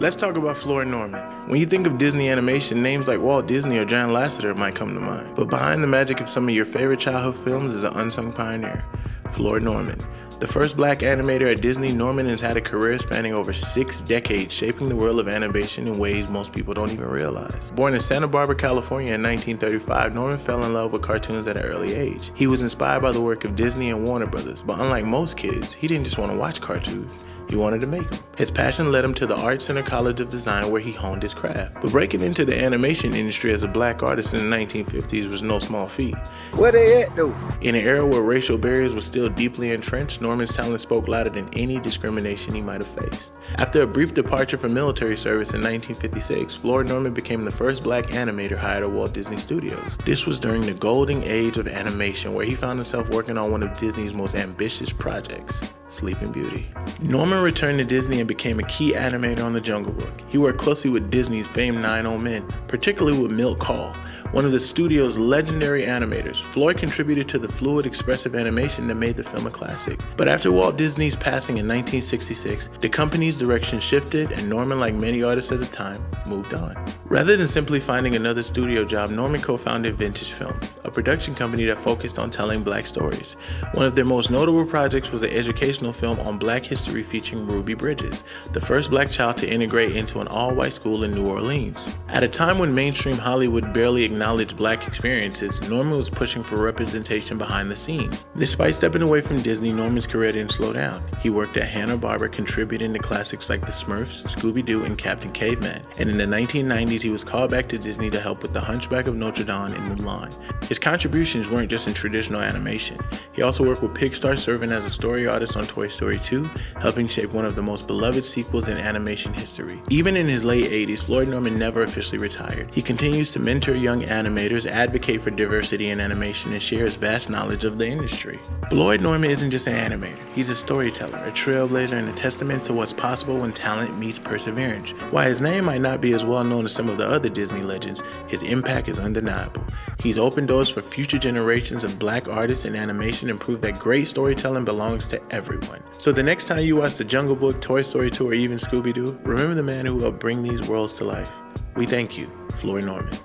Let's talk about Floyd Norman. When you think of Disney animation, names like Walt Disney or John Lasseter might come to mind. But behind the magic of some of your favorite childhood films is an unsung pioneer, Floyd Norman. The first black animator at Disney, Norman has had a career spanning over 6 decades, shaping the world of animation in ways most people don't even realize. Born in Santa Barbara, California in 1935, Norman fell in love with cartoons at an early age. He was inspired by the work of Disney and Warner Brothers, but unlike most kids, he didn't just want to watch cartoons. He wanted to make them. His passion led him to the Art Center College of Design, where he honed his craft. But breaking into the animation industry as a black artist in the 1950s was no small feat. Where they at though? In an era where racial barriers were still deeply entrenched, Norman's talent spoke louder than any discrimination he might have faced. After a brief departure from military service in 1956, Floyd Norman became the first black animator hired at Walt Disney Studios. This was during the golden age of animation, where he found himself working on one of Disney's most ambitious projects, Sleeping Beauty. Norman returned to Disney and became a key animator on The Jungle Book. He worked closely with Disney's famed 9 Old Men, particularly with Milt Kahl, one of the studio's legendary animators. Floyd contributed to the fluid, expressive animation that made the film a classic. But after Walt Disney's passing in 1966, the company's direction shifted, and Norman, like many artists at the time, moved on. Rather than simply finding another studio job, Norman co-founded Vintage Films, a production company that focused on telling black stories. One of their most notable projects was an educational film on black history featuring Ruby Bridges, the first black child to integrate into an all-white school in New Orleans. At a time when mainstream Hollywood barely acknowledged black experiences, Norman was pushing for representation behind the scenes. Despite stepping away from Disney, Norman's career didn't slow down. He worked at Hanna-Barbera, contributing to classics like The Smurfs, Scooby Doo, and Captain Caveman. And in the 1990s, he was called back to Disney to help with The Hunchback of Notre Dame and Mulan. His contributions weren't just in traditional animation. He also worked with Pixar, serving as a story artist on Toy Story 2, helping shape one of the most beloved sequels in animation history. Even in his late 80s, Floyd Norman never officially retired. He continues to mentor young animators, advocate for diversity in animation, and share his vast knowledge of the industry. Floyd Norman isn't just an animator. He's a storyteller, a trailblazer, and a testament to what's possible when talent meets perseverance. While his name might not be as well known as some of the other Disney legends, his impact is undeniable. He's opened doors for future generations of black artists in animation and proved that great storytelling belongs to everyone. So the next time you watch The Jungle Book, Toy Story 2, or even Scooby Doo, remember the man who helped bring these worlds to life. We thank you, Floyd Norman.